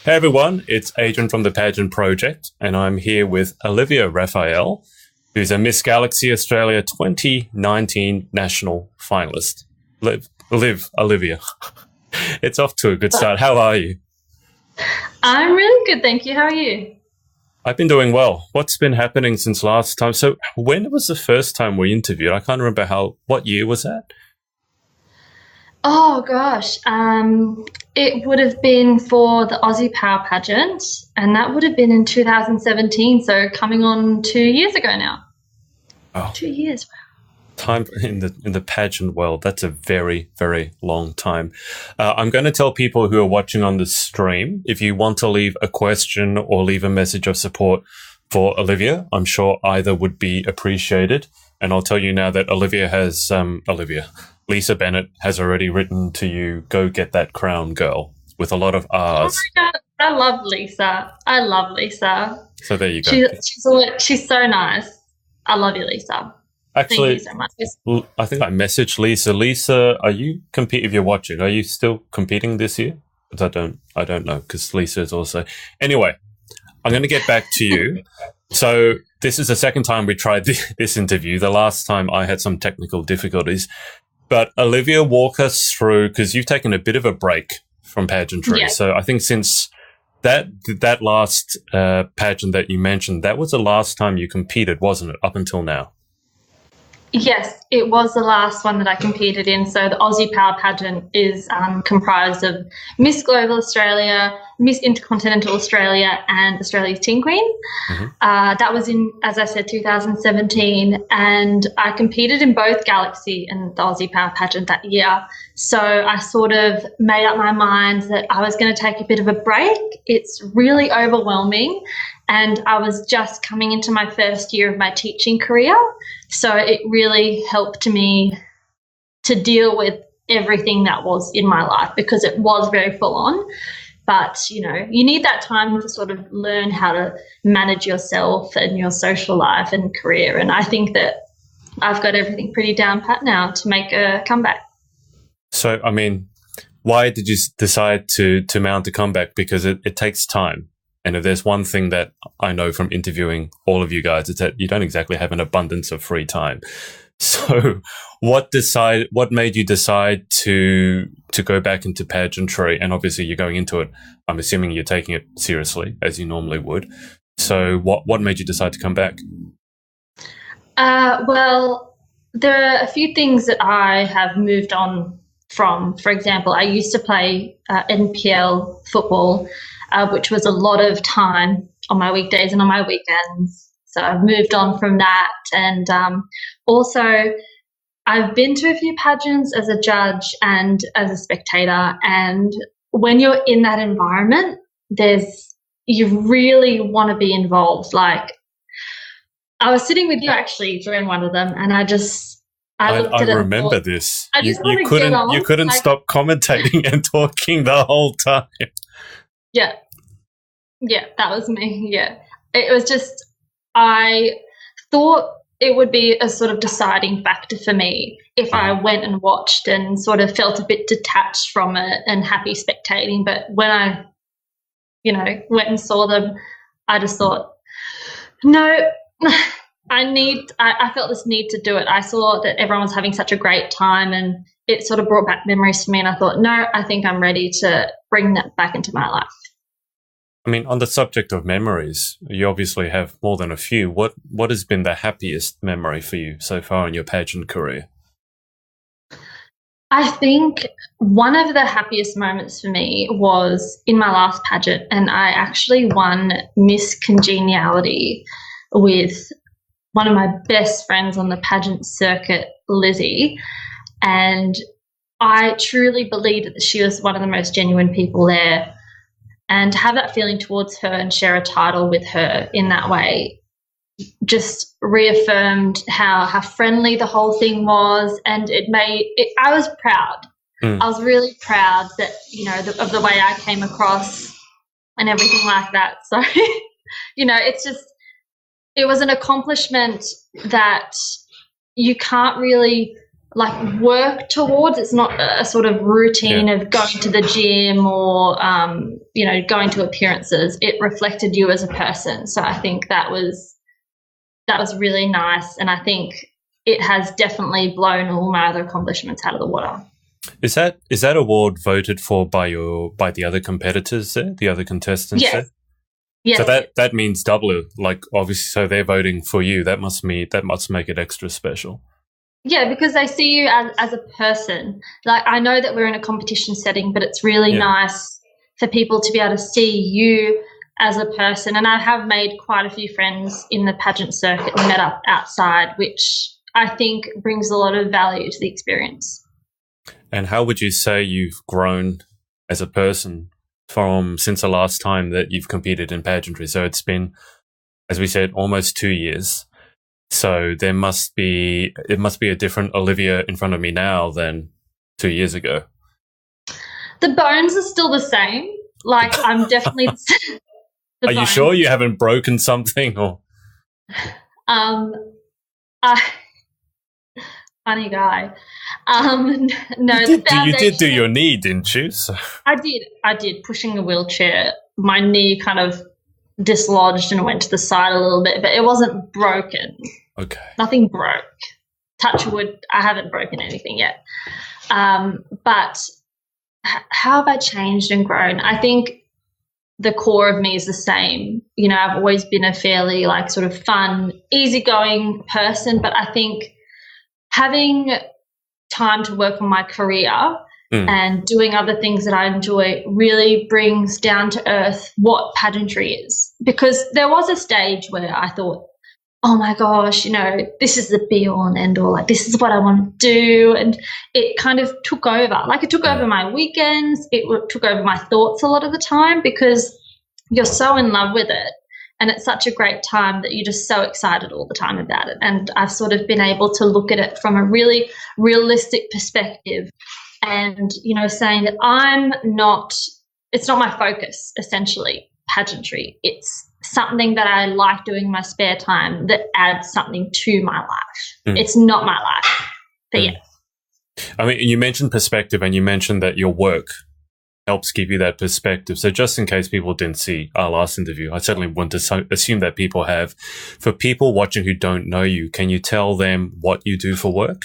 Hey everyone, it's Adrian from the Pageant Project, and I'm here with Olivia Raffaele, who's a Miss Galaxy Australia 2019 national finalist. Olivia, it's off to a good start. How are you? I'm really good, thank you. How are you? I've been doing well. What's been happening since last time? So when was the first time we interviewed? I can't remember what year was that? Oh gosh, it would have been for the Aussie Power pageant, and that would have been in 2017. So coming on 2 years ago now. Oh, 2 years. time in the pageant world. That's a very, very long time. I'm going to tell people who are watching on the stream, if you want to leave a question or leave a message of support for Olivia, I'm sure either would be appreciated. And I'll tell you now that Lisa Bennett has already written to you, "Go get that crown, girl," with a lot of Oh R's. my God, I love Lisa. I love Lisa. So there you go. She's so nice. I love you, Lisa. Thank you Actually, so much. I think I messaged Lisa. Lisa, are you if you're watching, are you still competing this year? Because I don't know, because Lisa is also. Anyway, I'm going to get back to you. So this is the second time we tried this interview. The last time I had some technical difficulties. But Olivia, walk us through, because you've taken a bit of a break from pageantry. Yeah. So I think since that last pageant that you mentioned, that was the last time you competed, wasn't it, up until now? Yes, it was the last one that I competed in. So the Aussie Power pageant is comprised of Miss Global Australia, Miss Intercontinental Australia, and Australia's Teen Queen. Mm-hmm. That was in, as I said, 2017, and I competed in both Galaxy and the Aussie Power pageant that year. So I sort of made up my mind that I was going to take a bit of a break. It's really overwhelming, and I was just coming into my first year of my teaching career. So it really helped me to deal with everything that was in my life, because it was very full on. But, you know, you need that time to sort of learn how to manage yourself and your social life and career. And I think that I've got everything pretty down pat now to make a comeback. So, I mean, why did you decide to mount a comeback? Because it takes time. And if there's one thing that I know from interviewing all of you guys, it's that you don't exactly have an abundance of free time. So what made you decide to go back into pageantry? And obviously you're going into it, I'm assuming you're taking it seriously, as you normally would. So what made you decide to come back? Well, there are a few things that I have moved on from. For example, I used to play NPL football, which was a lot of time on my weekdays and on my weekends. So I've moved on from that. And also, I've been to a few pageants as a judge and as a spectator. And when you're in that environment, you really want to be involved. Like, I was sitting with you actually during one of them, and I remember this. I just you couldn't stop commentating and talking the whole time. Yeah, that was me. Yeah, it was just, I thought it would be a sort of deciding factor for me if I went and watched and sort of felt a bit detached from it and happy spectating. But when I, went and saw them, I just thought, no, I felt this need to do it. I saw that everyone was having such a great time, and it sort of brought back memories for me. And I thought, no, I think I'm ready to bring that back into my life. I mean, on the subject of memories, you obviously have more than a few. What has been the happiest memory for you so far in your pageant career? I think one of the happiest moments for me was in my last pageant, and I actually won Miss Congeniality with one of my best friends on the pageant circuit, Lizzie, and I truly believed that she was one of the most genuine people there. And to have that feeling towards her and share a title with her in that way just reaffirmed how friendly the whole thing was, and I was proud. I was really proud that, of the way I came across and everything like that. So, it was an accomplishment that you can't really like work towards. It's not a sort of routine of going to the gym or going to appearances. It reflected you as a person. So I think that was really nice, and I think it has definitely blown all my other accomplishments out of the water. Is that award voted for by the other competitors there, the other contestants there? Yes. So that means double, like obviously, so they're voting for you. That must make it extra special. Yeah, because they see you as a person. Like, I know that we're in a competition setting, but it's really nice for people to be able to see you as a person. And I have made quite a few friends in the pageant circuit and met up outside, which I think brings a lot of value to the experience. And how would you say you've grown as a person since the last time that you've competed in pageantry? So it's been, as we said, almost 2 years. So it must be a different Olivia in front of me now than 2 years ago. The bones are still the same. Like, I'm definitely. Are you sure you haven't broken something or? Funny guy. No, you did do your knee, didn't you? So. I did. Pushing a wheelchair, my knee kind of dislodged and went to the side a little bit, but it wasn't broken. Okay. Nothing broke. Touch wood, I haven't broken anything yet. But how have I changed and grown? I think the core of me is the same. I've always been a fairly like sort of fun, easygoing person, but I think having time to work on my career and doing other things that I enjoy really brings down to earth what pageantry is. Because there was a stage where I thought, oh my gosh, this is the be all and end all. Like, this is what I want to do. And it kind of took over. Like, it took over my weekends. It took over my thoughts a lot of the time because you're so in love with it. And it's such a great time that you're just so excited all the time about it. And I've sort of been able to look at it from a really realistic perspective and, saying that it's not my focus, essentially, pageantry. It's something that I like doing in my spare time that adds something to my life. It's not my life. But yeah. I mean, you mentioned perspective and you mentioned that your work helps give you that perspective. So just in case people didn't see our last interview, I certainly want to assume that people have. For people watching who don't know you, can you tell them what you do for work?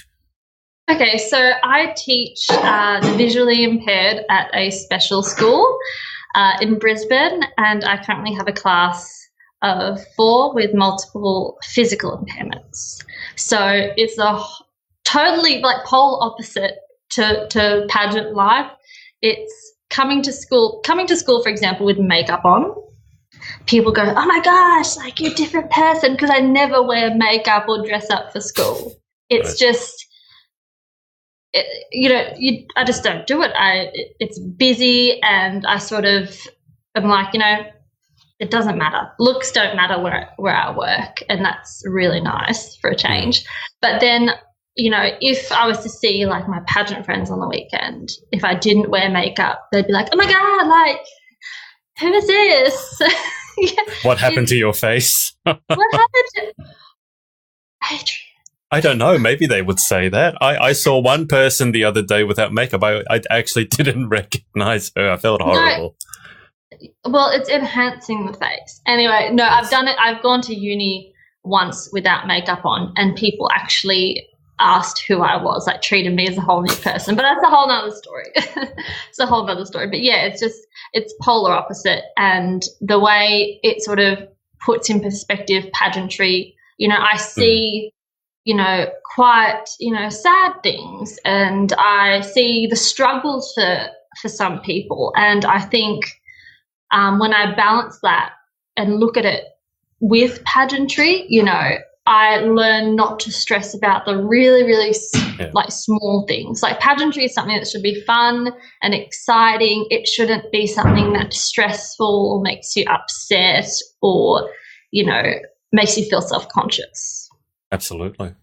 Okay, so I teach the visually impaired at a special school in Brisbane, and I currently have a class of 4 with multiple physical impairments. So it's a totally like pole opposite to pageant life. It's coming to school, for example, with makeup on. People go, oh my gosh, like you're a different person, because I never wear makeup or dress up for school. It's just, I just don't do it. It's busy, and I sort of am like, it doesn't matter. Looks don't matter where I work, and that's really nice for a change. But then, if I was to see like my pageant friends on the weekend, if I didn't wear makeup, they'd be like, oh my God, like, who is this? What happened to your face? What happened to Adrian? I don't know. Maybe they would say that. I saw one person the other day without makeup. I actually didn't recognize her. I felt horrible. No. Well, it's enhancing the face. Anyway, no, I've done it. I've gone to uni once without makeup on, and people actually asked who I was, like treated me as a whole new person. But that's a whole nother story. It's a whole nother story. But yeah, it's polar opposite. And the way it sort of puts in perspective pageantry, I see, quite, sad things, and I see the struggles for some people. And I think when I balance that and look at it with pageantry, I learn not to stress about the really, really like small things. Like, pageantry is something that should be fun and exciting. It shouldn't be something that's stressful or makes you upset or, makes you feel self-conscious. Absolutely.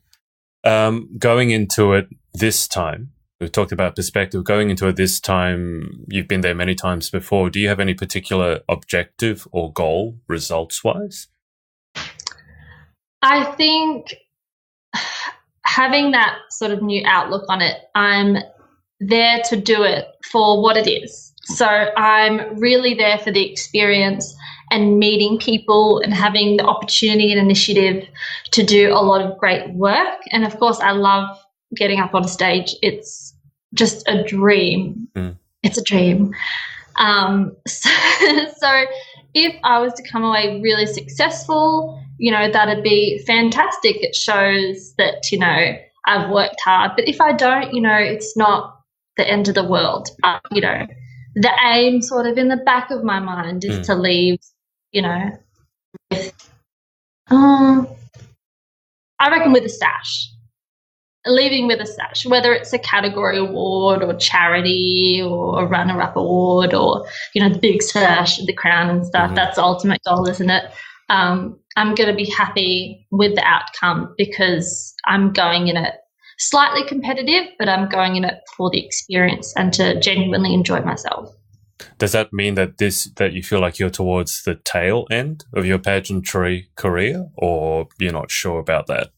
Going into it this time, we've talked about perspective. Going into it this time, you've been there many times before. Do you have any particular objective or goal results-wise? I think having that sort of new outlook on it, I'm there to do it for what it is. So I'm really there for the experience and meeting people and having the opportunity and initiative to do a lot of great work. And of course, I love getting up on stage. It's just a dream. It's a dream. So if I was to come away really successful, that'd be fantastic. It shows that, I've worked hard. But if I don't, it's not the end of the world. But, the aim sort of in the back of my mind is to leave, with, I reckon with a stash. Leaving with a stash, whether it's a category award or charity or a runner-up award or, the big stash, the crown and stuff. That's the ultimate goal, isn't it? I'm going to be happy with the outcome because I'm going in it slightly competitive, but I'm going in it for the experience and to genuinely enjoy myself. Does that mean that you feel like you're towards the tail end of your pageantry career, or you're not sure about that?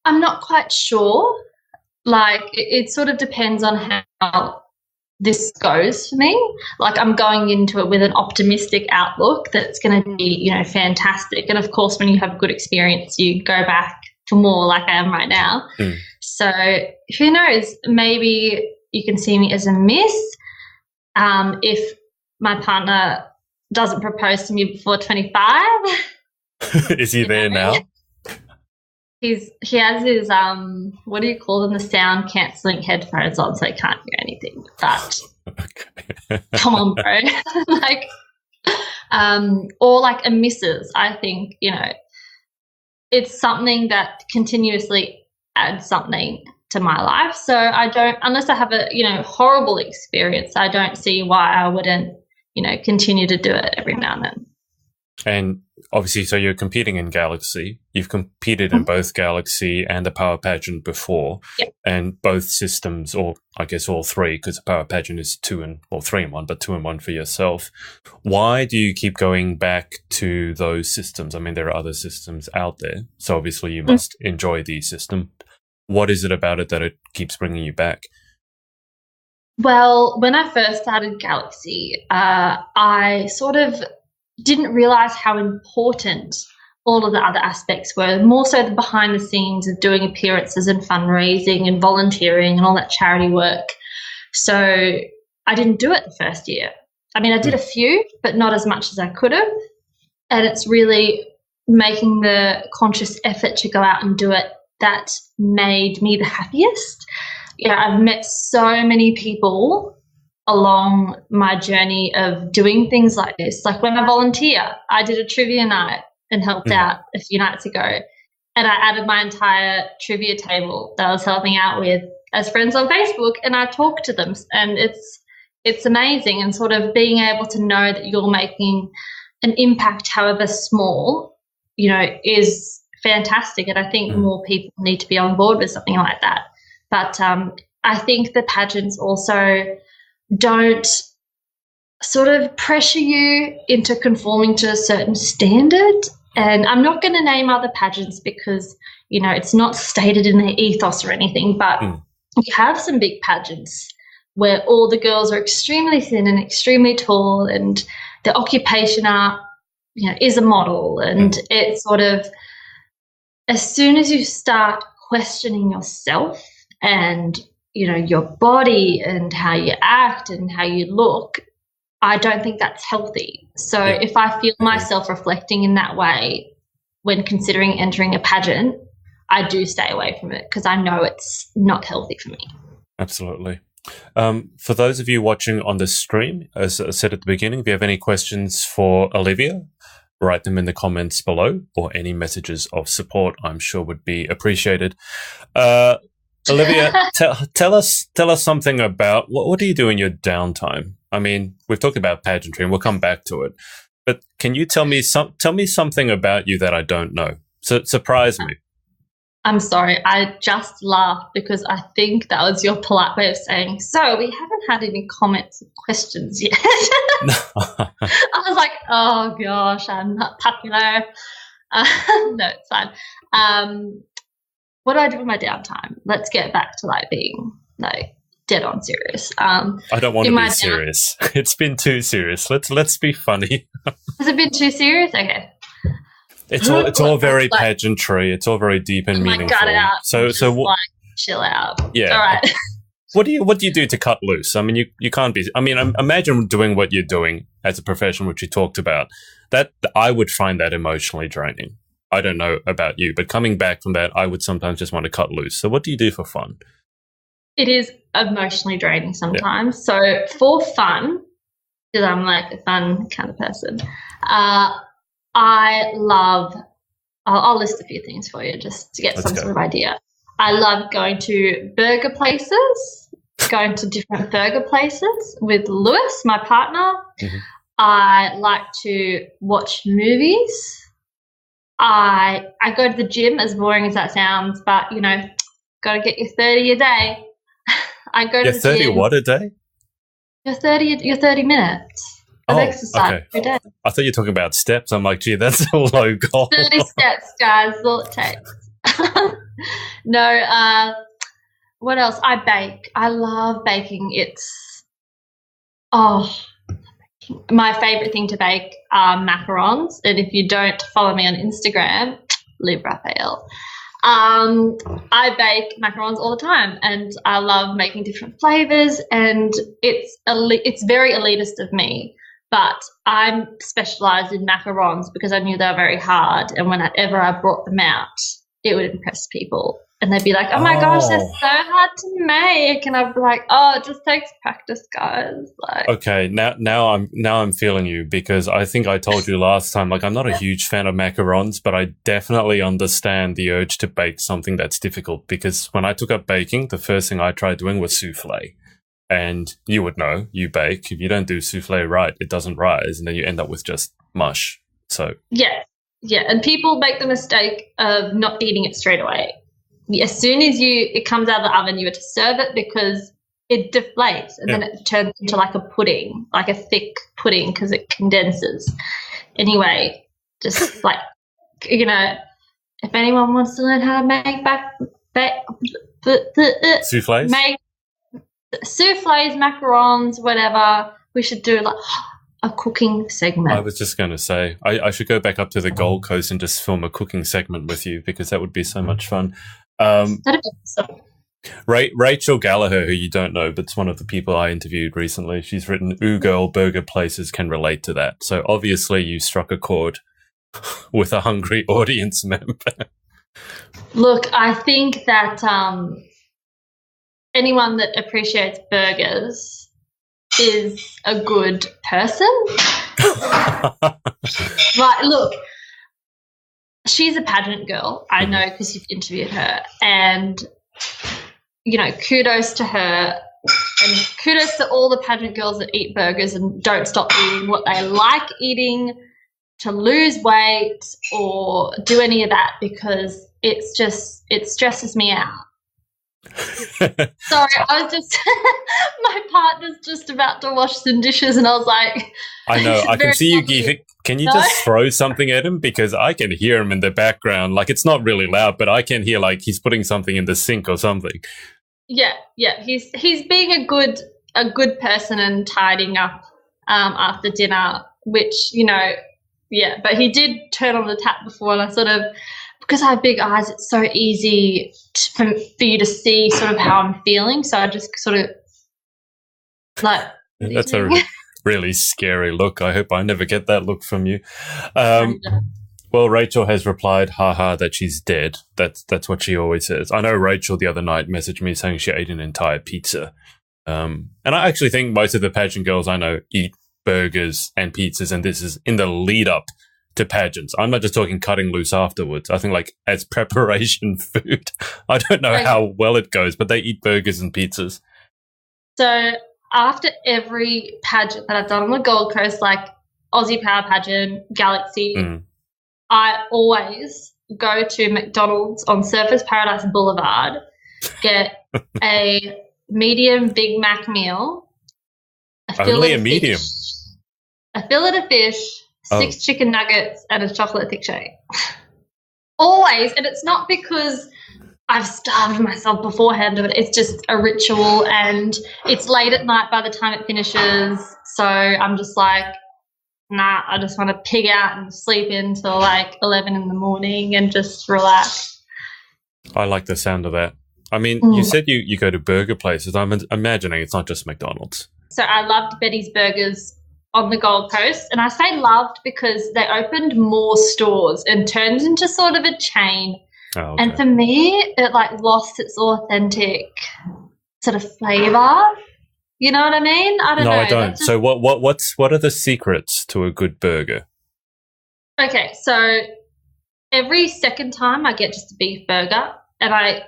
I'm not quite sure. Like, it sort of depends on how this goes for me. Like, I'm going into it with an optimistic outlook that's going to be, fantastic. And of course, when you have a good experience, you go back for more, like I am right now. So who knows? Maybe you can see me as a miss. If my partner doesn't propose to me before 25. Is he there now? He has his what do you call them, the sound cancelling headphones on, so he can't hear anything. But come on, bro. Or like a missus. I think, it's something that continuously adds something to my life. So I don't, unless I have a, horrible experience, I don't see why I wouldn't, continue to do it every now and then. And obviously, so you're competing in Galaxy. You've competed in both Galaxy and the Power Pageant before, and both systems, or I guess all three, because the Power Pageant is 3 in 1, but 2 in 1 for yourself. Why do you keep going back to those systems? I mean, there are other systems out there, so obviously you must enjoy the system. What is it about it that it keeps bringing you back? Well, when I first started Galaxy, I sort of didn't realize how important all of the other aspects were, more so the behind the scenes of doing appearances and fundraising and volunteering and all that charity work. So I didn't do it the first year. I mean, I did a few, but not as much as I could have. And it's really making the conscious effort to go out and do it that made me the happiest. I've met so many people along my journey of doing things like this. Like when I volunteer, I did a trivia night and helped out a few nights ago, and I added my entire trivia table that I was helping out with as friends on Facebook, and I talk to them, and it's amazing. And sort of being able to know that you're making an impact, however small, is fantastic. And I think more people need to be on board with something like that. But I think the pageants also don't sort of pressure you into conforming to a certain standard. And I'm not going to name other pageants because, it's not stated in their ethos or anything, but you have some big pageants where all the girls are extremely thin and extremely tall, and the occupation is a model. And it's sort of, as soon as you start questioning yourself and your body and how you act and how you look, I don't think that's healthy. So if I feel myself reflecting in that way when considering entering a pageant, I do stay away from it because I know it's not healthy for me. Absolutely. For those of you watching on the stream, as I said at the beginning, if you have any questions for Olivia, write them in the comments below, or any messages of support, I'm sure would be appreciated. Olivia, tell us something about what do you do in your downtime? I mean, we've talked about pageantry, and we'll come back to it. But can you tell me something about you that I don't know? Surprise me. I'm sorry, I just laughed because I think that was your polite way of saying, so we haven't had any comments or questions yet. I was like, oh gosh, I'm not popular. No, it's fine. what do I do with my downtime? Let's get back to like being like dead on serious. I don't want to be serious. It's been too serious. Let's be funny. Has it been too serious? Okay. It's all very pageantry. It's all very deep and meaningful. Gut out. So like, chill out. Yeah. All right. What do you do to cut loose? I mean, you can't be. I mean, imagine doing what you're doing as a profession, which you talked about. That I would find that emotionally draining. I don't know about you, but coming back from that, I would sometimes just want to cut loose. So, what do you do for fun? It is emotionally draining sometimes. Yeah. So, for fun, because I'm like a fun kind of person, I love. I'll list a few things for you just to get sort of idea. I love going to burger places, going to different burger places with Lewis, my partner. Mm-hmm. I like to watch movies. I go to the gym, as boring as that sounds, but, you know, got to get your 30 a day. I go to the 30 gym. What a day? Your 30 minutes of exercise every day. I thought you were talking about steps. I'm like, gee, that's a low goal. 30 steps, guys, is all it takes. No, what else? I bake. I love baking. It's my favorite thing to bake are macarons. And if you don't follow me on Instagram, Olivia Raffaele, I bake macarons all the time, and I love making different flavors. And it's very elitist of me, but I'm specialized in macarons because I knew they were very hard, and whenever I brought them out, it would impress people. And they'd be like, oh, my gosh, they're so hard to make. And I'd be like, oh, it just takes practice, guys. Like, okay, now I'm feeling you, because I think I told you last time, like, I'm not a huge fan of macarons, but I definitely understand the urge to bake something that's difficult, because when I took up baking, the first thing I tried doing was souffle. And you would know, you bake, if you don't do souffle right, it doesn't rise, and then you end up with just mush. So Yeah, and people make the mistake of not eating it straight away. As soon as it comes out of the oven, you have to serve it because it deflates, and then it turns into like a pudding, like a thick pudding, because it condenses. Anyway, just like, you know, if anyone wants to learn how to make souffles, macarons, whatever, we should do like a cooking segment. I was just going to say, I should go back up to the Gold Coast and just film a cooking segment with you, because that would be so much fun. That'd be awesome. Rachel Gallagher, who you don't know, but it's one of the people I interviewed recently, she's written, "Ooh, girl, burger places can relate to that." So obviously you struck a chord with a hungry audience member. Look, I think that anyone that appreciates burgers is a good person. Like, look, she's a pageant girl. I know because you've interviewed her. And, you know, kudos to her. And kudos to all the pageant girls that eat burgers and don't stop eating what they like eating to lose weight or do any of that, because it stresses me out. Sorry, I was just my partner's just about to wash some dishes, and I was like, I know, I can see you geeking. Can you just throw something at him? Because I can hear him in the background. Like, it's not really loud, but I can hear like he's putting something in the sink or something. Yeah. He's being a good person and tidying up after dinner, which, you know, yeah. But he did turn on the tap before, and I sort of, because I have big eyes, it's so easy for you to see sort of how I'm feeling. So I just sort of like. That's a really scary look. I hope I never get that look from you. Well, Rachel has replied, haha, that she's dead. That's what she always says. I know Rachel the other night messaged me saying she ate an entire pizza. And I actually think most of the pageant girls I know eat burgers and pizzas, and this is in the lead up to pageants. I'm not just talking cutting loose afterwards. I think like as preparation food. I don't know how well it goes, but they eat burgers and pizzas. So after every pageant that I've done on the Gold Coast, like Aussie Power Pageant, Galaxy, I always go to McDonald's on Surfers Paradise Boulevard, get a medium Big Mac meal, a fillet of fish, 6 chicken nuggets, and a chocolate thick shake. Always. And it's not because I've starved myself beforehand, but it's just a ritual, and it's late at night by the time it finishes. So I'm just like, nah, I just want to pig out and sleep in till like 11 in the morning and just relax. I like the sound of that. I mean, you said you go to burger places. I'm imagining it's not just McDonald's. So I loved Betty's Burgers on the Gold Coast, and I say loved because they opened more stores and turned into sort of a chain. Oh, okay. And for me, it like lost its authentic sort of flavour. You know what I mean? I don't know. No, I don't. So what are the secrets to a good burger? Okay, so every second time I get just a beef burger, and I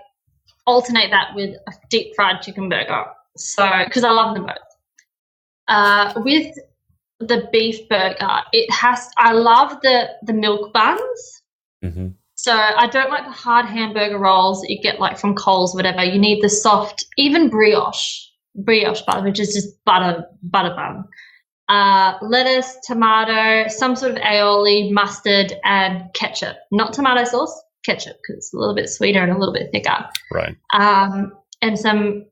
alternate that with a deep fried chicken burger. So, because I love them both. With the beef burger, I love the milk buns. Mm-hmm. So I don't like the hard hamburger rolls that you get like from Coles, whatever. You need the soft, even brioche butter, which is just butter bun. Lettuce, tomato, some sort of aioli, mustard, and ketchup. Not tomato sauce, ketchup, because it's a little bit sweeter and a little bit thicker. Right. And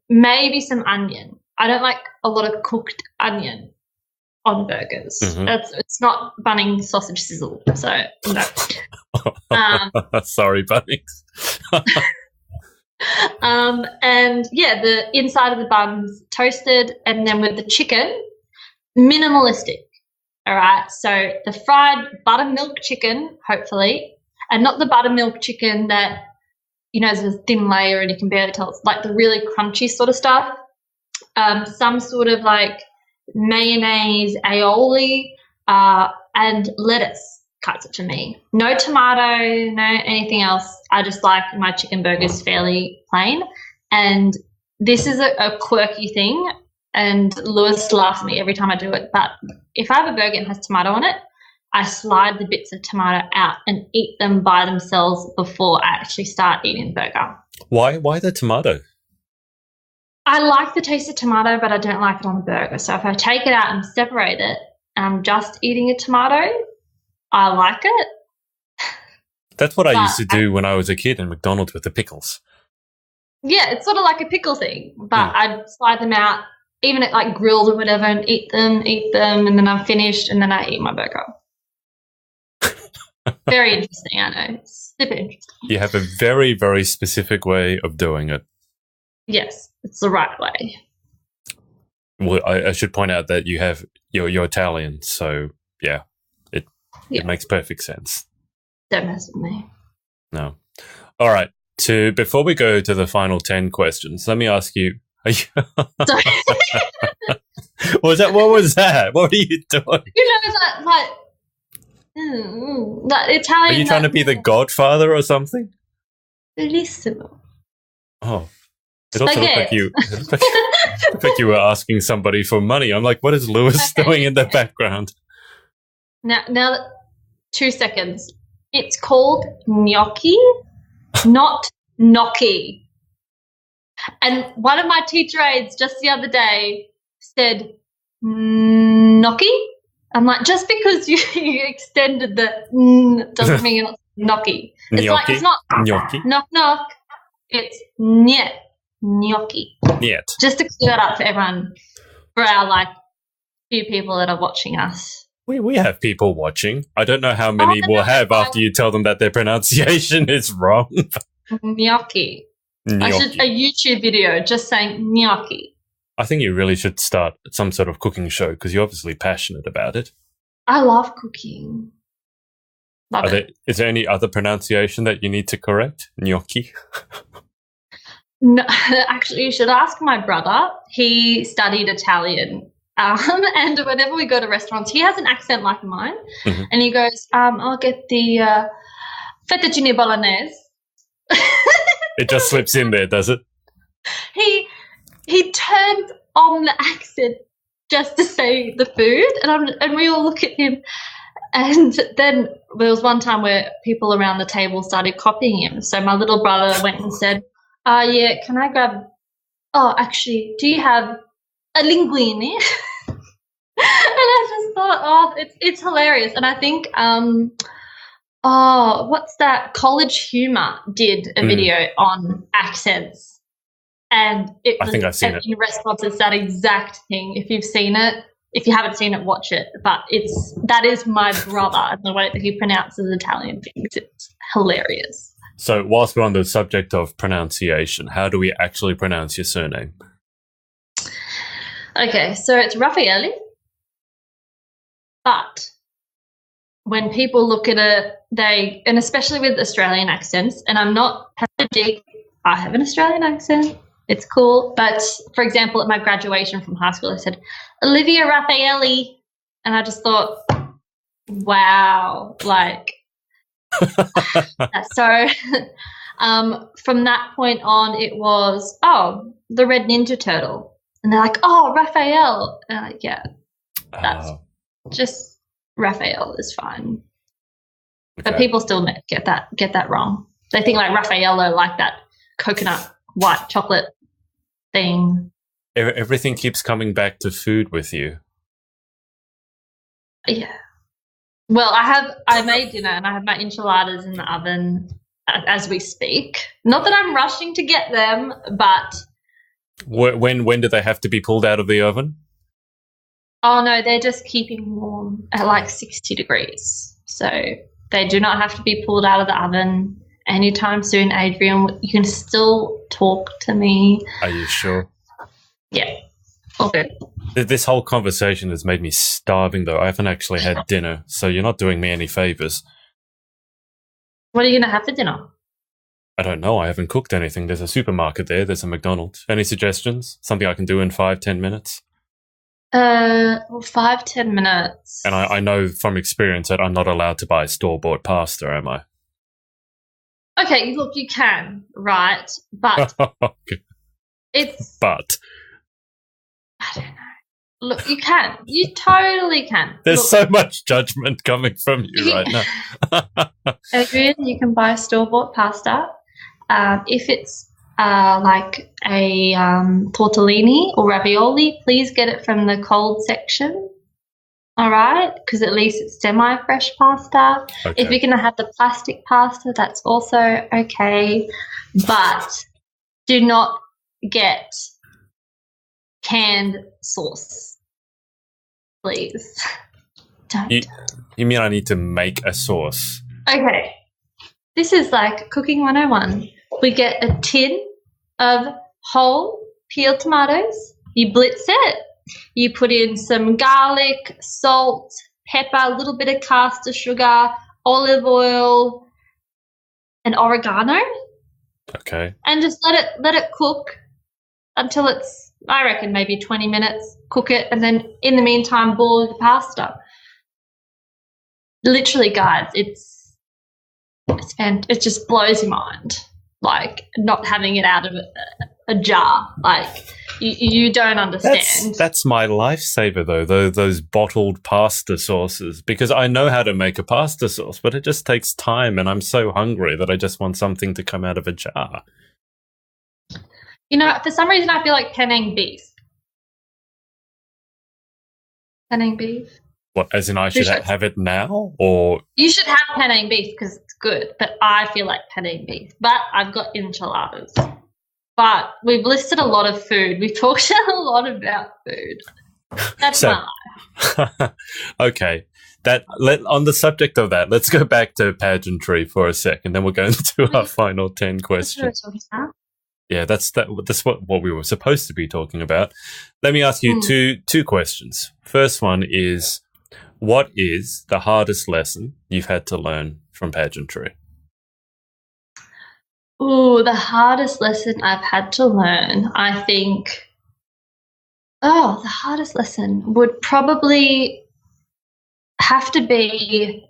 maybe some onion. I don't like a lot of cooked onion on burgers. Mm-hmm. It's not Bunnings sausage sizzle. So no. Sorry, Bunnings. And yeah, the inside of the bun's toasted, and then with the chicken, minimalistic. All right. So the fried buttermilk chicken, hopefully, and not the buttermilk chicken that, you know, is a thin layer and you can barely tell. It's like the really crunchy sort of stuff. Some sort of like mayonnaise, aioli, and lettuce cuts it for me. No tomato, no anything else. I just like my chicken burgers fairly plain. And this is a quirky thing, and Lewis laughs at me every time I do it. But if I have a burger and has tomato on it, I slide the bits of tomato out and eat them by themselves before I actually start eating the burger. Why the tomato? I like the taste of tomato, but I don't like it on the burger. So if I take it out and separate it and I'm just eating a tomato, I like it. That's what I used to do when I was a kid in McDonald's with the pickles. Yeah, it's sort of like a pickle thing, but I'd slide them out, even at like grills or whatever, and eat them, and then I'm finished, and then I eat my burger. Very interesting, I know. Super interesting. You have a very, very specific way of doing it. Yes, it's the right way. Well, I should point out that you're Italian, so yeah, it makes perfect sense. Don't mess with me. No. All right. Before we go to the final 10 questions, let me ask you. Sorry. What was that? What are you doing? You know, that Italian. Are you trying to be the Godfather or something? Bellissimo. Oh. It also looked like you were asking somebody for money. I'm like, what is Lewis doing in the background? Now, 2 seconds. It's called gnocchi, not gnocchi. And one of my teacher aides just the other day said, gnocchi? I'm like, just because you extended the doesn't mean it's gnocchi. It's like, it's not gnocchi. Knock, knock. It's niet. Gnocchi. Niet. Just to clear it up for everyone, for our like few people that are watching us. We have people watching. I don't know how many we'll have after you tell them that their pronunciation is wrong. Gnocchi. I should a YouTube video just saying gnocchi. I think you really should start some sort of cooking show because you're obviously passionate about it. I love cooking. Is there any other pronunciation that you need to correct? Gnocchi? No, actually, you should ask my brother. He studied Italian. And whenever we go to restaurants, he has an accent like mine. Mm-hmm. And he goes, I'll get the fettuccine bolognese. It just slips in there, does it? He turns on the accent just to say the food, and we all look at him. And then there was one time where people around the table started copying him. So my little brother went and said, yeah, can I grab, actually, do you have a linguine? And I just thought, it's hilarious. And I think, Oh, what's that? College Humor did a video on accents, and I think I've seen it. in response, it's that exact thing. If you've seen it, if you haven't seen it, watch it. But that is my brother, and the way that he pronounces Italian things, it's hilarious. So whilst we're on the subject of pronunciation, how do we actually pronounce your surname? Okay, so it's Raffaele, but when people look at it, and especially with Australian accents, and I'm not pathologic, I have an Australian accent, it's cool, but for example, at my graduation from high school, I said, Olivia Raffaele, and I just thought, wow, like, so from that point on, it was, the Red Ninja Turtle. And they're like, Raphael. And I'm like, yeah, that's just Raphael is fine. Okay. But people still get that wrong. They think like Raffaello, like that coconut white chocolate thing. Everything keeps coming back to food with you. Yeah. Well, I made dinner and I have my enchiladas in the oven as we speak. Not that I'm rushing to get them, but when do they have to be pulled out of the oven? Oh no, they're just keeping warm at like 60 degrees. So they do not have to be pulled out of the oven anytime soon, Adrian. You can still talk to me. Are you sure? Yeah. All good. This whole conversation has made me starving, though. I haven't actually had dinner, so you're not doing me any favors. What are you going to have for dinner? I don't know. I haven't cooked anything. There's a supermarket there. There's a McDonald's. Any suggestions? Something I can do in 5-10 minutes? 5-10 minutes. And I know from experience that I'm not allowed to buy store-bought pasta, am I? Okay, look, you can, right? But okay. But I don't know. Look, you can. You totally can. There's so much judgment coming from you right now. Adrian, you can buy store-bought pasta. If it's like a tortellini or ravioli, please get it from the cold section. All right? Because at least it's semi-fresh pasta. Okay. If you're going to have the plastic pasta, that's also okay. But do not get canned sauce, please. Don't. You mean I need to make a sauce? Okay. This is like cooking 101. We get a tin of whole peeled tomatoes. You blitz it. You put in some garlic, salt, pepper, a little bit of caster sugar, olive oil, and oregano. Okay. And just let it cook until it's, I reckon, maybe 20 minutes. Cook it, and then in the meantime, boil the pasta. Literally, guys, it just blows your mind. Like not having it out of a jar, like you don't understand. That's my lifesaver, though. Those bottled pasta sauces, because I know how to make a pasta sauce, but it just takes time, and I'm so hungry that I just want something to come out of a jar. You know, for some reason, I feel like Penang beef. Penang beef. What, as in I should have it now, or you should have Penang beef because it's good, but I feel like Penang beef. But I've got enchiladas. But we've listed a lot of food. We've talked a lot about food. That's my life. Okay. On the subject of that, let's go back to pageantry for a second, then we'll go into our final 10 questions. Yeah, that's what we were supposed to be talking about. Let me ask you two questions. First one is, what is the hardest lesson you've had to learn from pageantry? Oh, the hardest lesson I've had to learn, I think, the hardest lesson would probably have to be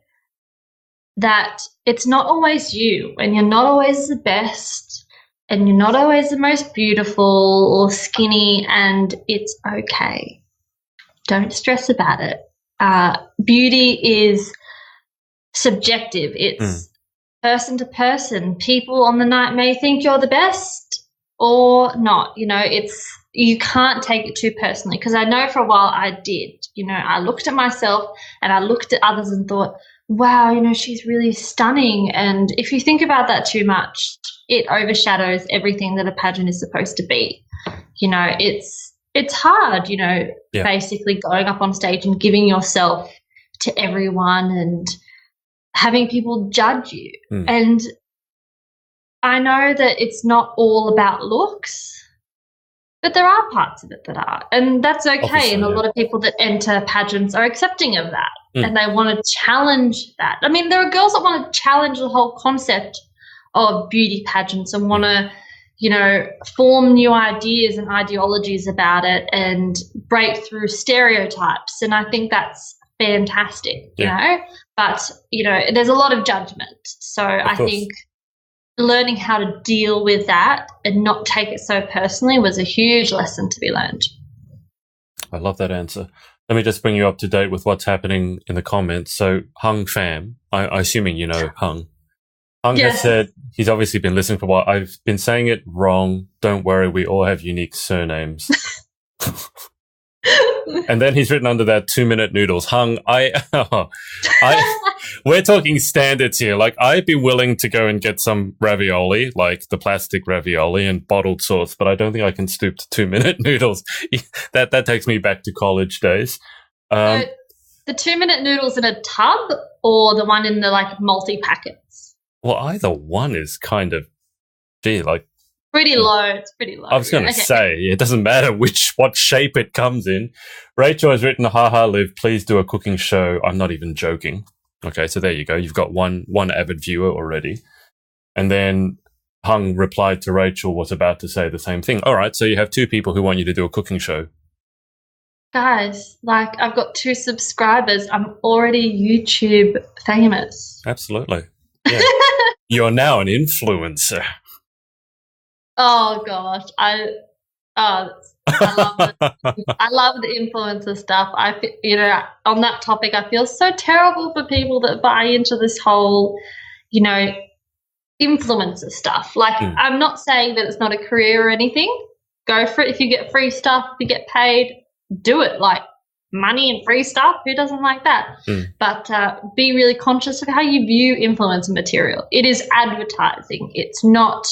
that it's not always you, and you're not always the best, and you're not always the most beautiful or skinny, and it's okay. Don't stress about it. Beauty is subjective. It's person to person. People on the night may think you're the best or not. You know, you can't take it too personally, because I know for a while I did. You know, I looked at myself and I looked at others and thought, wow, you know, she's really stunning. And if you think about that too much, it overshadows everything that a pageant is supposed to be. You know, it's hard, you know, Yeah. basically going up on stage and giving yourself to everyone and having people judge you. And I know that it's not all about looks, but there are parts of it that are, and that's okay. Obviously, and a yeah. lot of people that enter pageants are accepting of that, and they want to challenge that. I mean, there are girls that want to challenge the whole concept of beauty pageants and want to, you know, form new ideas and ideologies about it and break through stereotypes. And I think that's fantastic, you know. But, you know, there's a lot of judgment. So I think learning how to deal with that and not take it so personally was a huge lesson to be learned. I love that answer. Let me just bring you up to date with what's happening in the comments. So Hung Pham, I assuming you know Hung. Hung has said he's obviously been listening for a while. I've been saying it wrong. Don't worry, we all have unique surnames. And then he's written under that 2-minute noodles. Hung, we're talking standards here. Like, I'd be willing to go and get some ravioli, like the plastic ravioli and bottled sauce, but I don't think I can stoop to 2-minute noodles. That takes me back to college days. So the 2-minute noodles in a tub or the one in the like multi-packets? Well, either one is kind of, pretty low. It's pretty low. I was going to say, it doesn't matter what shape it comes in. Rachel has written, haha, Liv, please do a cooking show. I'm not even joking. Okay, so there you go. You've got one avid viewer already. And then Hung replied to Rachel, was about to say the same thing. All right, so you have 2 people who want you to do a cooking show. Guys, like, I've got 2 subscribers. I'm already YouTube famous. Absolutely. Yeah. You're now an influencer. Oh gosh, I love it. I love the influencer stuff. You know, on that topic, I feel so terrible for people that buy into this whole, you know, influencer stuff. Like, I'm not saying that it's not a career or anything. Go for it. If you get free stuff, if you get paid, do it. Like, money and free stuff, who doesn't like that? But be really conscious of how you view influencer material. It is advertising. It's not,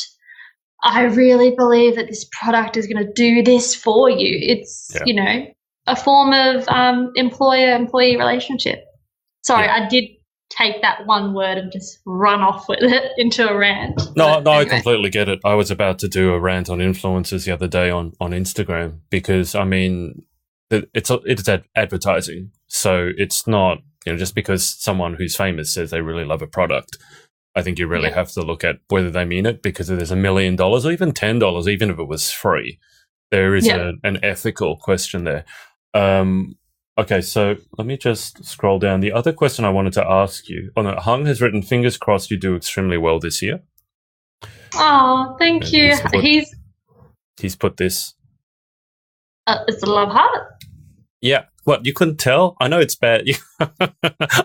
I really believe that this product is going to do this for you. It's, you know, a form of employer-employee relationship. Sorry, I did take that one word and just run off with it into a rant. No, anyway. I completely get it. I was about to do a rant on influencers the other day on Instagram because, I mean, it's advertising. So it's not, you know, just because someone who's famous says they really love a product, I think you really have to look at whether they mean it, because if there's $1 million or even $10, even if it was free, there is an ethical question there. Okay, so let me just scroll down. The other question I wanted to ask you, Hung has written, fingers crossed you do extremely well this year. Oh, thank you. He's put this. It's a love heart. Yeah. What, you couldn't tell? I know it's bad.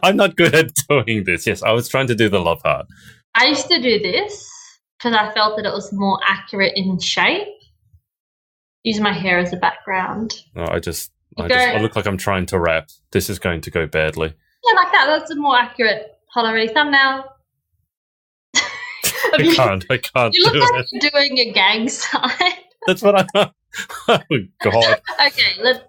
I'm not good at doing this. Yes, I was trying to do the love heart. I used to do this because I felt that it was more accurate in shape. Use my hair as a background. No, I look like I'm trying to rap. This is going to go badly. Yeah, like that. That's a more accurate. Hold on, ready? Thumbnail. I can't you do look like it. You're doing a gang sign. That's what I... Oh, God. Okay, let's...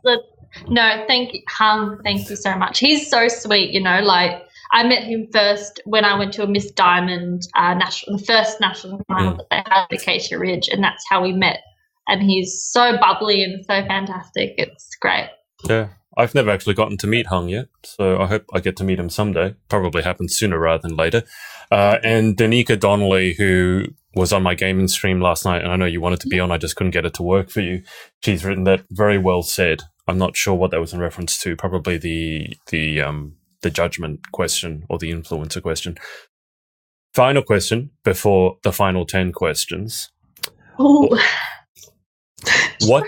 No, thank you, Hung. Thank you so much. He's so sweet, you know, like, I met him first when I went to a Miss Diamond the first national final that they had at Acacia Ridge, and that's how we met. And he's so bubbly and so fantastic. It's great. Yeah. I've never actually gotten to meet Hung yet, so I hope I get to meet him someday. Probably happens sooner rather than later. And Danica Donnelly, who was on my gaming stream last night, and I know you wanted to be on, I just couldn't get it to work for you. She's written that very well said. I'm not sure what that was in reference to. Probably the judgment question or the influencer question. Final question before the final 10 questions. Oh. What?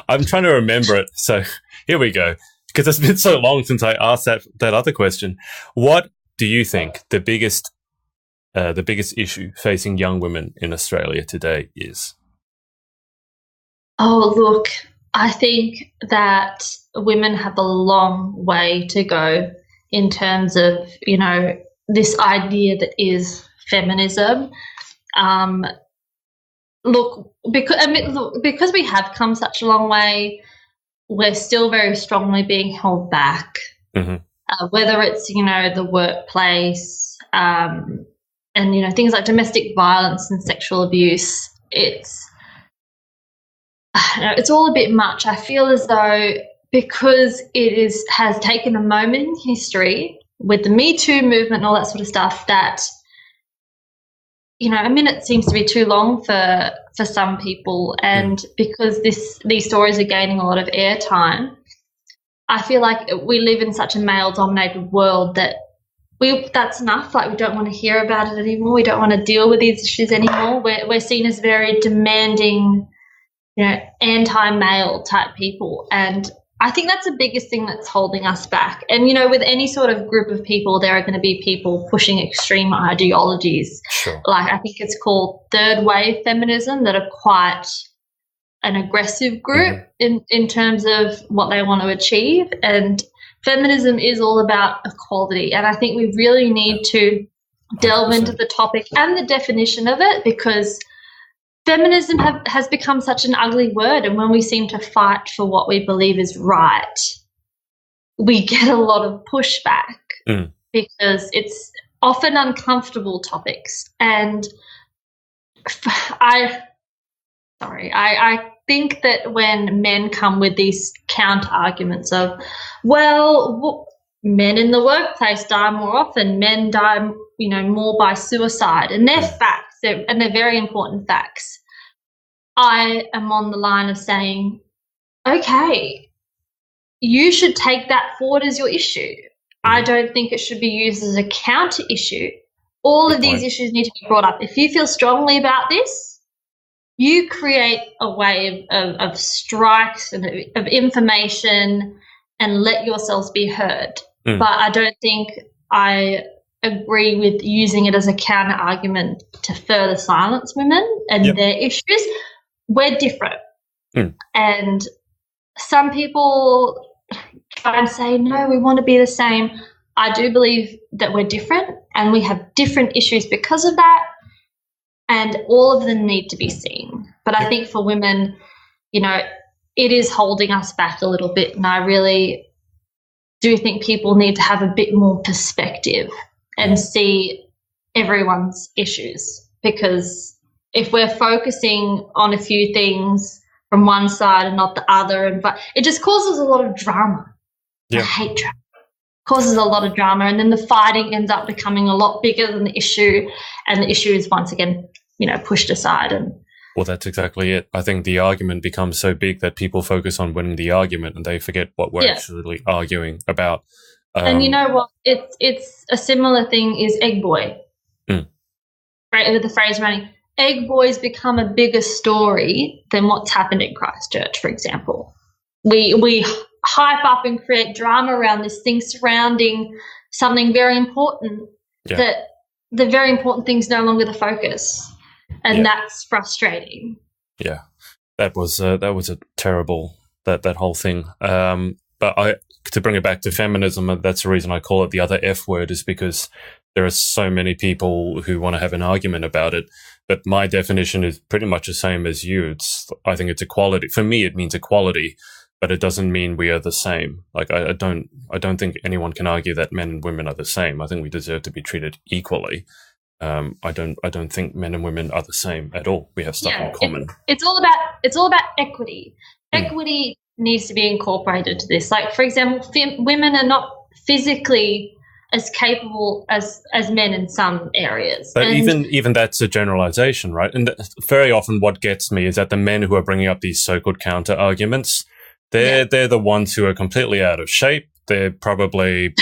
I'm trying to remember it. So here we go. Because it's been so long since I asked that other question. What do you think the biggest issue facing young women in Australia today is? Oh, look, I think that women have a long way to go in terms of, this idea that is feminism. Because we have come such a long way, we're still very strongly being held back, whether it's, the workplace and, things like domestic violence and sexual abuse. It's all a bit much. I feel as though because has taken a moment in history with the Me Too movement and all that sort of stuff that, a minute seems to be too long for some people, and because these stories are gaining a lot of airtime, I feel like we live in such a male-dominated world that that's enough. Like, we don't want to hear about it anymore. We don't want to deal with these issues anymore. We're seen as very demanding, anti-male type people, and I think that's the biggest thing that's holding us back. And, with any sort of group of people, there are going to be people pushing extreme ideologies. Sure. Like, I think it's called third wave feminism, that are quite an aggressive group in terms of what they want to achieve. And feminism is all about equality. And I think we really need to delve 100%. Into the topic and the definition of it, because feminism has become such an ugly word, and when we seem to fight for what we believe is right, we get a lot of pushback because it's often uncomfortable topics. And I think that when men come with these counter arguments of, well, men in the workplace die more often, men die, more by suicide, and they're facts. And they're very important facts. I am on the line of saying, okay, you should take that forward as your issue. I don't think it should be used as a counter issue. All of these issues need to be brought up. If you feel strongly about this, you create a way of strikes and of information and let yourselves be heard. But I don't think I agree with using it as a counter argument to further silence women and their issues. We're different. And some people try and say, no, we want to be the same. I do believe that we're different and we have different issues because of that, and all of them need to be seen. But I think for women, it is holding us back a little bit, and I really do think people need to have a bit more perspective and see everyone's issues, because if we're focusing on a few things from one side and not the other, but it just causes a lot of drama. I hate drama. It causes a lot of drama, and then the fighting ends up becoming a lot bigger than the issue, and the issue is once again, pushed aside. And well, that's exactly it. I think the argument becomes so big that people focus on winning the argument and they forget what we're actually arguing about. And you know what? It's a similar thing is egg boy. Right, with the phrase running, egg boys become a bigger story than what's happened in Christchurch, for example. We hype up and create drama around this thing surrounding something very important, that the very important thing's no longer the focus, and that's frustrating. Yeah, that was a terrible that whole thing. But to bring it back to feminism, that's the reason I call it the other F word, is because there are so many people who want to have an argument about it. But my definition is pretty much the same as you. I think it's equality. For me, it means equality, but it doesn't mean we are the same. Like, I don't think anyone can argue that men and women are the same. I think we deserve to be treated equally. I don't think men and women are the same at all. We have stuff in common. It's all about equity. Equity needs to be incorporated to this. Like, for example, women are not physically as capable as men in some areas. But even that's a generalization, right? And very often what gets me is that the men who are bringing up these so-called counter arguments, they're the ones who are completely out of shape. They're probably,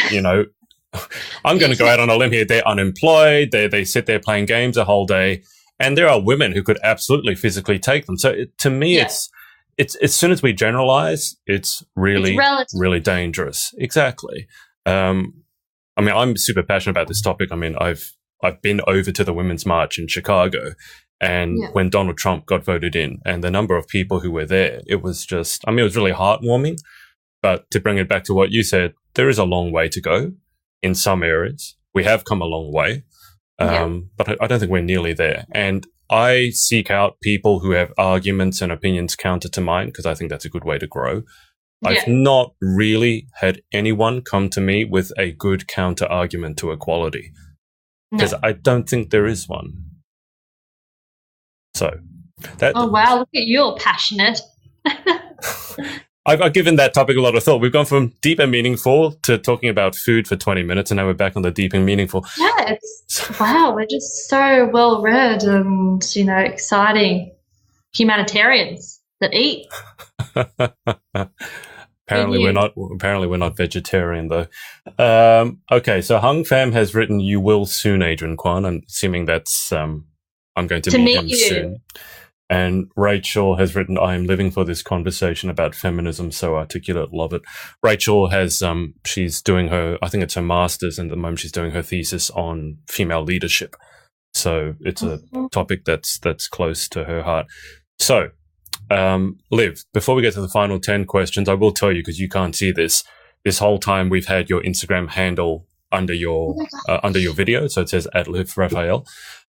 I'm going to go out on a limb here. They're unemployed. They sit there playing games a whole day. And there are women who could absolutely physically take them. So to me, it's as soon as we generalize, it's really dangerous. Exactly. I'm super passionate about this topic. I've been over to the Women's March in Chicago, and when Donald Trump got voted in, and the number of people who were there, it was just, it was really heartwarming. But to bring it back to what you said, there is a long way to go. in some areas. We have come a long way, but I don't think we're nearly there. And I seek out people who have arguments and opinions counter to mine because I think that's a good way to grow. I've not really had anyone come to me with a good counter argument to equality because I don't think there is one. So that. Oh, wow. Look at you, all passionate. I've given that topic a lot of thought. We've gone from deep and meaningful to talking about food for 20 minutes, and now we're back on the deep and meaningful. Yeah, wow, we're just so well-read and, exciting humanitarians that eat. Apparently we're not vegetarian though. Okay, so Hung Pham has written "You will soon, Adrian Kwan." I'm assuming that's I'm going to meet him soon. And Rachel has written, "I am living for this conversation about feminism, so articulate, love it." Rachel has she's doing I think it's her master's, and at the moment she's doing her thesis on female leadership. So it's a topic that's close to her heart. So Liv, before we get to the final 10 questions, I will tell you, because you can't see this whole time we've had your Instagram handle under your video. So it says @Olivia Raffaele.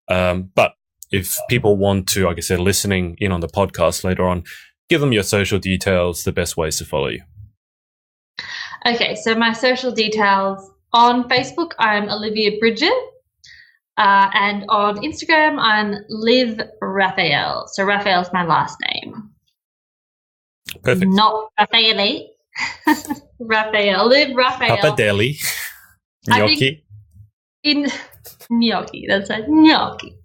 But if people want to, like I said, listening in on the podcast later on, give them your social details, the best ways to follow you. Okay, so my social details on Facebook, I'm Olivia Bridget. And on Instagram, I'm Liv Raffaele. So Raphael's my last name. Perfect. Not Raffaele. Raphael. Liv Raffaele. Papadeli. Gnocchi. Gnocchi. That's right. Gnocchi.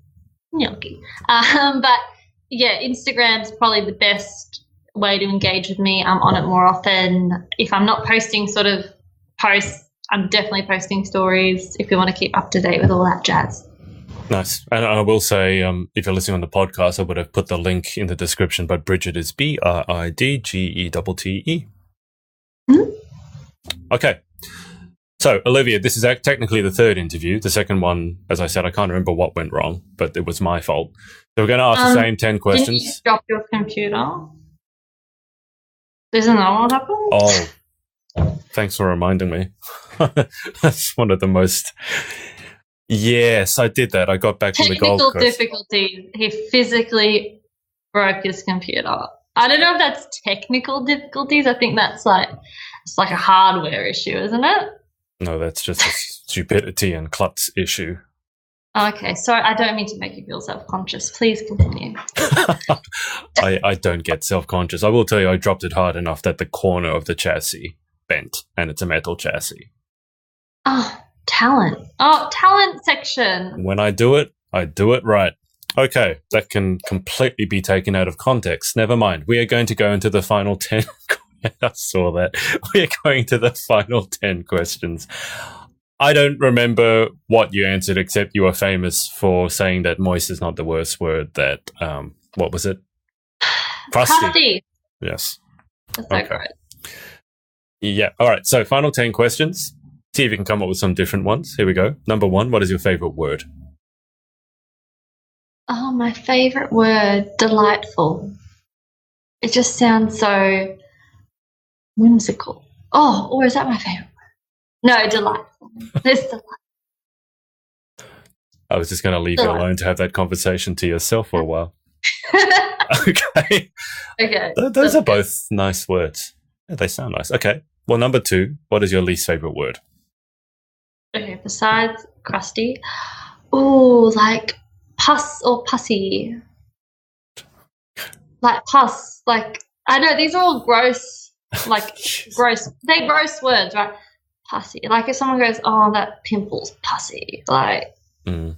But yeah, Instagram's probably the best way to engage with me. I'm on it more often. If I'm not posting sort of posts, I'm definitely posting stories if you want to keep up to date with all that jazz. Nice. And I will say, if you're listening on the podcast, I would have put the link in the description, but Bridget is BRIDGETTE. Mm-hmm. Okay. So, Olivia, this is technically the third interview. The second one, as I said, I can't remember what went wrong, but it was my fault. So we're going to ask the same 10 questions. Didn't you drop your computer? Isn't that what happened? Oh, thanks for reminding me. That's one of the most... Yes, I did that. I got back from the Gold Coast. Technical difficulties. He physically broke his computer. I don't know if that's technical difficulties. I think that's it's like a hardware issue, isn't it? No, that's just a stupidity and klutz issue. Okay, sorry, I don't mean to make you feel self-conscious. Please continue. I don't get self-conscious. I will tell you, I dropped it hard enough that the corner of the chassis bent, and it's a metal chassis. Oh, talent. Oh, talent section. When I do it right. Okay, that can completely be taken out of context. Never mind. We are going to go into the final 10. I saw that. We are going to the final 10 questions. I don't remember what you answered, except you were famous for saying that moist is not the worst word. That, what was it? Crusty. Yes. That's so great. Yeah. All right. So final 10 questions. See if you can come up with some different ones. Here we go. Number 1, what is your favorite word? Oh, my favorite word, delightful. It just sounds so whimsical. Oh, or is that my favorite word? No, delightful. It's delightful. I was just going to leave you alone to have that conversation to yourself for a while. Okay. Okay. Those are both nice words. Yeah, they sound nice. Okay. Well, number 2, what is your least favorite word? Okay, besides crusty, like pus or pussy. Like pus, I know these are all gross, gross. They're gross words, right? Pussy. Like if someone goes, "Oh, that pimple's pussy," ew.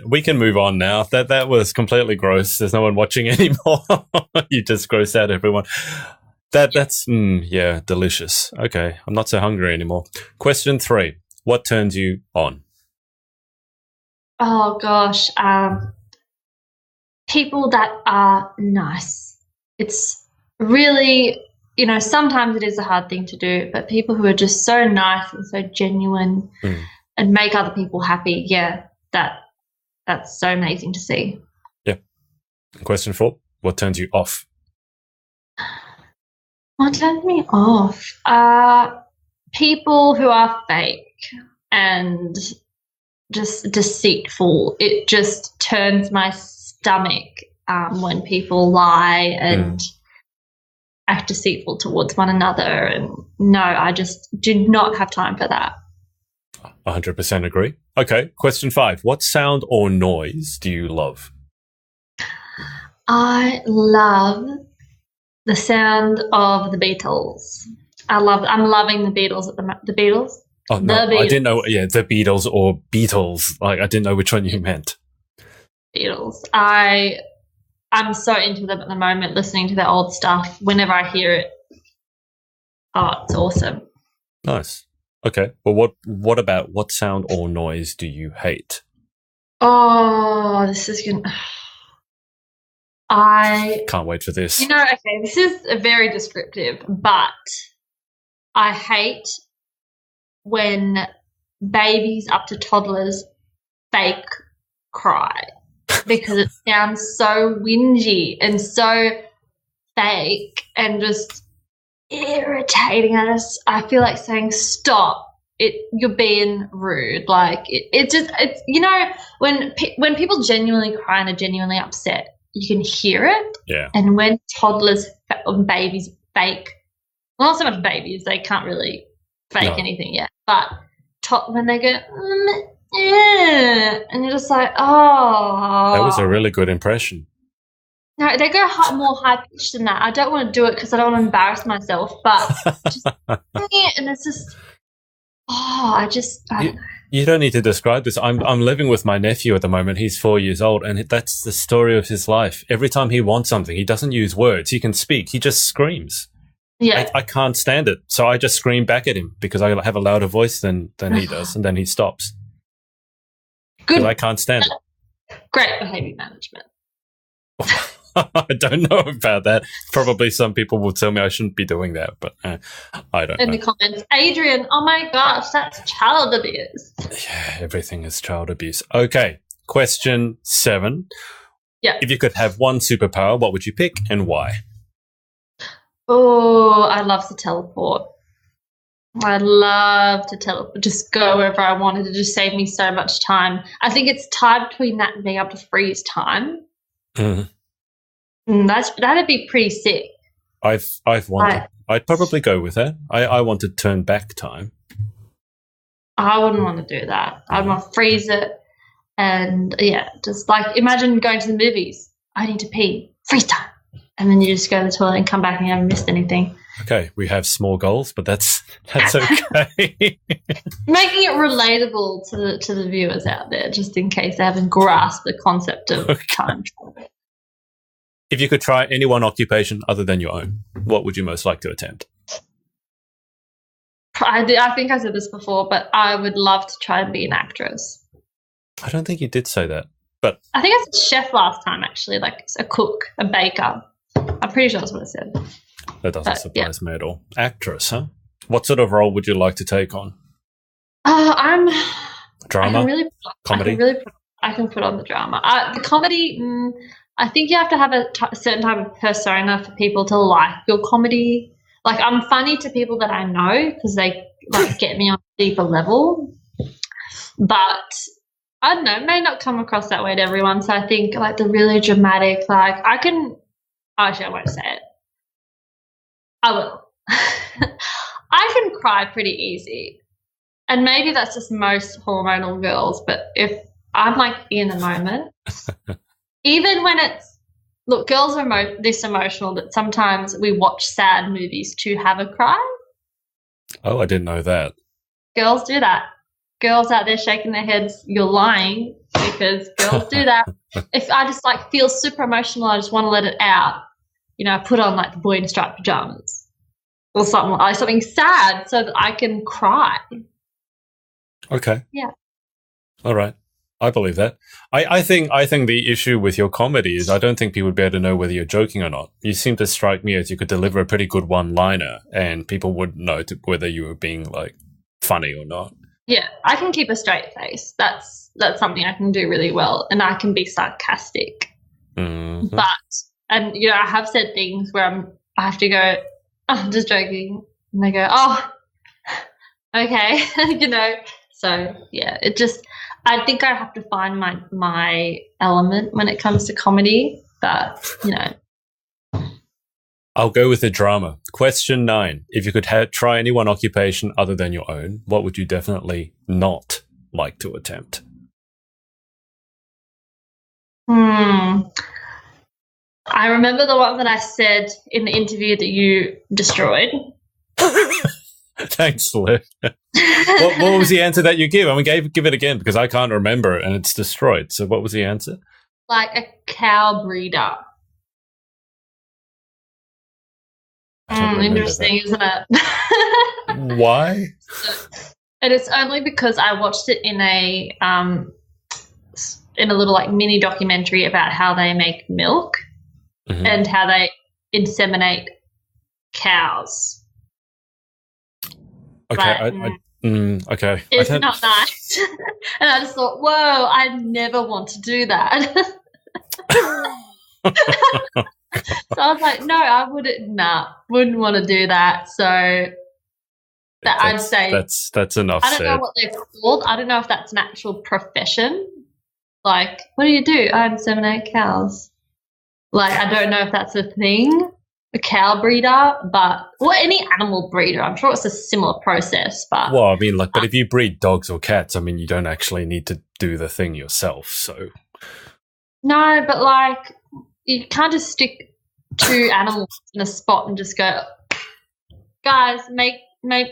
We can move on now. That was completely gross. There's no one watching anymore. You just grossed out everyone. That's delicious. Okay, I'm not so hungry anymore. Question 3: what turns you on? Oh gosh, people that are nice. It's really, sometimes it is a hard thing to do, but people who are just so nice and so genuine and make other people happy, that's so amazing to see. Yeah. Question 4: what turns you off? What turns me off? people who are fake and just deceitful. It just turns my stomach when people lie and act deceitful towards one another. And no, I just do not have time for that. 100% agree. Okay, question 5. What sound or noise do you love? I love the sound of the Beatles. I'm loving the Beatles at the Beatles. Oh, no, I didn't know. Yeah, the Beatles or Beatles. Like, I didn't know which one you meant. Beatles. I'm so into them at the moment, listening to their old stuff. Whenever I hear it, it's awesome. Nice. Okay. Well, what about what sound or noise do you hate? Oh, this is gonna. I can't wait for this. Okay, this is very descriptive, but I hate when babies up to toddlers fake cry because it sounds so whingy and so fake and just irritating. I feel like saying stop. You're being rude. Like it's when people genuinely cry and are genuinely upset, you can hear it. Yeah. And when toddlers or babies fake, well, not so much babies, they can't really fake anything yet. But when they go, and you're just like, oh. That was a really good impression. No, they go more high pitched than that. I don't want to do it because I don't want to embarrass myself. But just and it's just, I don't know. You don't need to describe this. I'm living with my nephew at the moment. He's 4 years old, and that's the story of his life. Every time he wants something, he doesn't use words. He can speak. He just screams. Yeah. I can't stand it. So I just scream back at him because I have a louder voice than he does, and then he stops. Good. I can't stand it. Great behavior management. I don't know about that. Probably some people will tell me I shouldn't be doing that, but I don't know. In the comments, Adrian, oh my gosh, that's child abuse. Yeah, everything is child abuse. Okay, question 7. Yeah. If you could have one superpower, what would you pick and why? Oh, I'd love to teleport. I'd love to teleport, just go wherever I wanted. To just save me so much time. I think it's tied between that and being able to freeze time. Mm. That'd be pretty sick. I've wanted. I'd probably go with that. I want to turn back time. I wouldn't want to do that. I'd want to freeze it, and just like imagine going to the movies. I need to pee. Freeze time. And then you just go to the toilet and come back and you haven't missed anything. Okay, we have small goals, but that's okay. Making it relatable to the viewers out there, just in case they haven't grasped the concept of time travel. If you could try any one occupation other than your own, what would you most like to attempt? I think I said this before, but I would love to try and be an actress. I don't think you did say that, but I think I said chef last time, actually, like a cook, a baker. I'm pretty sure that's what I said. That doesn't surprise me at all. Actress, huh? What sort of role would you like to take on? I'm drama, comedy. I can put on the drama. The comedy. I think you have to have a certain type of persona for people to like your comedy. Like I'm funny to people that I know because they like get me on a deeper level. But I don't know, it may not come across that way to everyone. So I think like the really dramatic, like actually I won't say it. I will. I can cry pretty easy. And maybe that's just most hormonal girls, but if I'm like in the moment, even when girls are this emotional that sometimes we watch sad movies to have a cry. Oh, I didn't know that. Girls do that. Girls out there shaking their heads, you're lying because girls do that. If I just like feel super emotional, I just want to let it out. I put on like the boy in striped pajamas or something sad so that I can cry. Okay. Yeah. All right. I believe that. I think the issue with your comedy is I don't think people would be able to know whether you're joking or not. You seem to strike me as you could deliver a pretty good one-liner and people would know whether you were being like funny or not. Yeah, I can keep a straight face. That's something I can do really well, and I can be sarcastic. Mm-hmm. And I have said things where I have to go, I'm just joking, and they go, oh, Okay, So yeah, I think I have to find my element when it comes to comedy, but I'll go with the drama. Question 9. If you could try any one occupation other than your own, what would you definitely not like to attempt? I remember the one that I said in the interview that you destroyed. Thanks, Liv. What was the answer that you give? I mean, give it again because I can't remember it and it's destroyed. So what was the answer? Like a cow breeder. Interesting, isn't it? Why? And it's only because I watched it in a little like mini documentary about how they make milk and how they inseminate cows. Okay, but, okay. It's not nice. And I just thought, whoa, I never want to do that. So I was like, no, I wouldn't want to do that. So I'd say that's enough. I don't know what they're called. I don't know if that's an actual profession. Like, what do you do? I inseminate cows. Like, I don't know if that's a thing, a cow breeder, any animal breeder. I'm sure it's a similar process, but. Well, I mean, but if you breed dogs or cats, I mean, you don't actually need to do the thing yourself, so. No, but you can't just stick 2 animals in a spot and just go, guys, make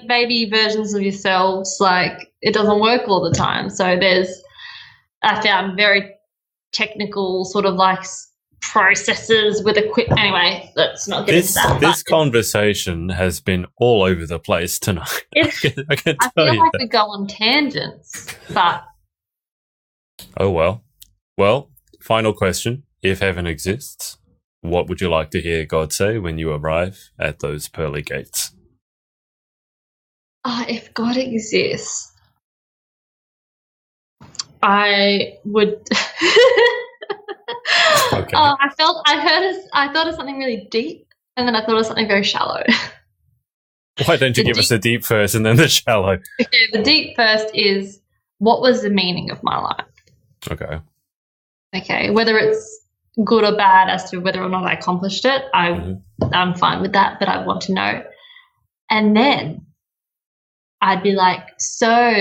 baby versions of yourselves. Like, it doesn't work all the time. So I found very technical sort of processes with equipment. Anyway, let's not get into that. This conversation has been all over the place tonight. I feel like we go on tangents, but. Oh, well. Well, final question. If heaven exists, what would you like to hear God say when you arrive at those pearly gates? If God exists, I would. Okay. I thought of something really deep, and then I thought of something very shallow. Why don't you give us the deep first and then the shallow? Okay, the deep first is, what was the meaning of my life? Okay, whether it's good or bad as to whether or not I accomplished it, I'm fine with that, but I want to know. And then I'd be like, so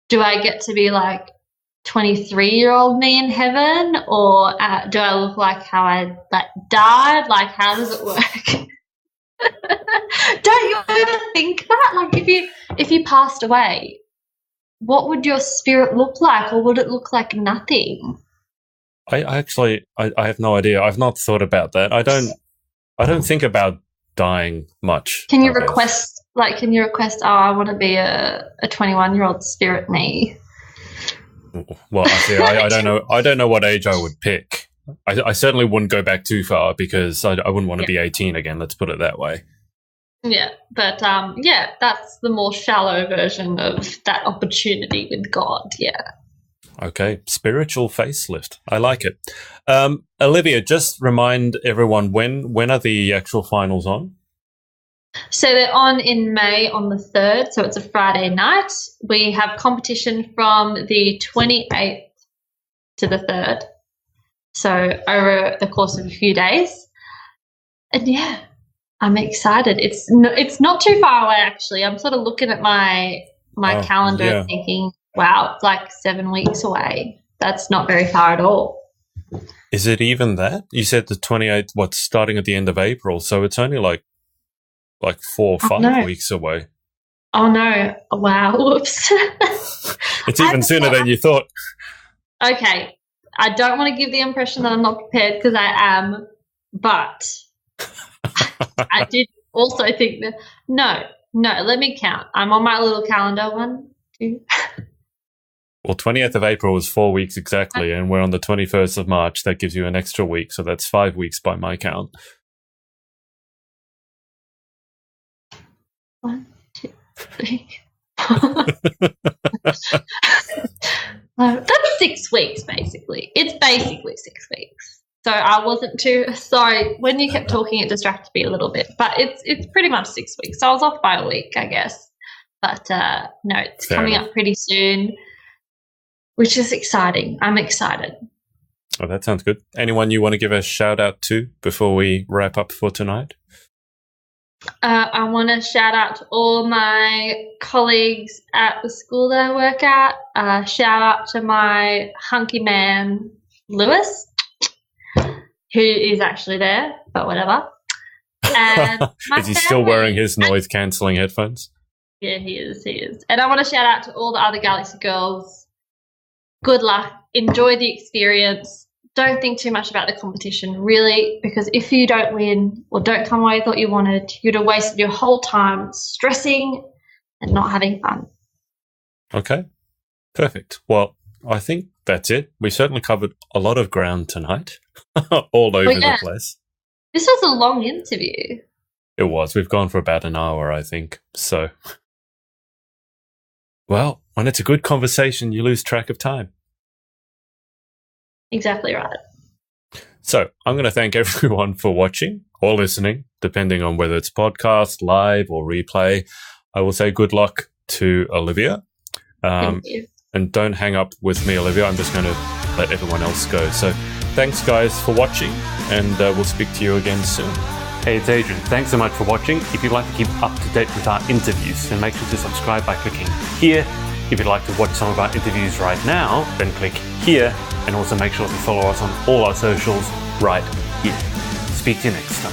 do I get to be 23-year-old me in heaven, or do I look like how I died? Like, how does it work? Don't you ever think that? If you passed away, what would your spirit look like, or would it look like nothing? I have no idea. I've not thought about that. I don't think about dying much. Can you request? Oh, I want to be a 21-year-old spirit me. Well, I don't know. I don't know what age I would pick. I certainly wouldn't go back too far because I wouldn't want to be 18 again. Let's put it that way. Yeah, but that's the more shallow version of that opportunity with God. Yeah. Okay, spiritual facelift. I like it. Olivia, just remind everyone when are the actual finals on? So they're on in May on the 3rd, so it's a Friday night. We have competition from the 28th to the 3rd, so over the course of a few days. And yeah, I'm excited. It's not too far away, actually. I'm sort of looking at my calendar and thinking, wow, it's 7 weeks away. That's not very far at all. Is it even that? You said the 28th, starting at the end of April, so it's only like 4 or 5 weeks away. Oh, no. Wow. Whoops. It's even sooner than you thought. Okay. I don't want to give the impression that I'm not prepared, because I am, but I did also think that, no, let me count. I'm on my little calendar. 1, 2. Well, 20th of April is 4 weeks exactly, and we're on the 21st of March. That gives you an extra week, so that's 5 weeks by my count. 1, 2, 3, 4. That's 6 weeks, basically. It's basically 6 weeks. So I wasn't too sorry when you kept talking. It distracted me a little bit, but it's pretty much 6 weeks. So I was off by a week, I guess. But no, it's coming up pretty soon, which is exciting. I'm excited. Oh, that sounds good. Anyone you want to give a shout out to before we wrap up for tonight? I want to shout out to all my colleagues at the school that I work at. Shout out to my hunky man, Lewis, who is actually there, but whatever. And is he still wearing his noise-cancelling headphones? Yeah, he is. And I want to shout out to all the other Galaxy girls. Good luck. Enjoy the experience. Don't think too much about the competition, really, because if you don't win or don't come away thought you wanted, you'd have wasted your whole time stressing and not having fun. Okay, perfect. Well, I think that's it. We certainly covered a lot of ground tonight, all over the place. This was a long interview. It was. We've gone for about an hour, I think. So, well, when it's a good conversation, you lose track of time. Exactly right. So I'm going to thank everyone for watching or listening, depending on whether it's podcast, live, or replay. I will say good luck to Olivia. Thank you. And don't hang up with me, Olivia. I'm just going to let everyone else go. So thanks, guys, for watching, and we'll speak to you again soon. Hey, it's Adrian. Thanks so much for watching. If you'd like to keep up to date with our interviews, then make sure to subscribe by clicking here. If you'd like to watch some of our interviews right now, then click here, and also make sure to follow us on all our socials right here. Speak to you next time.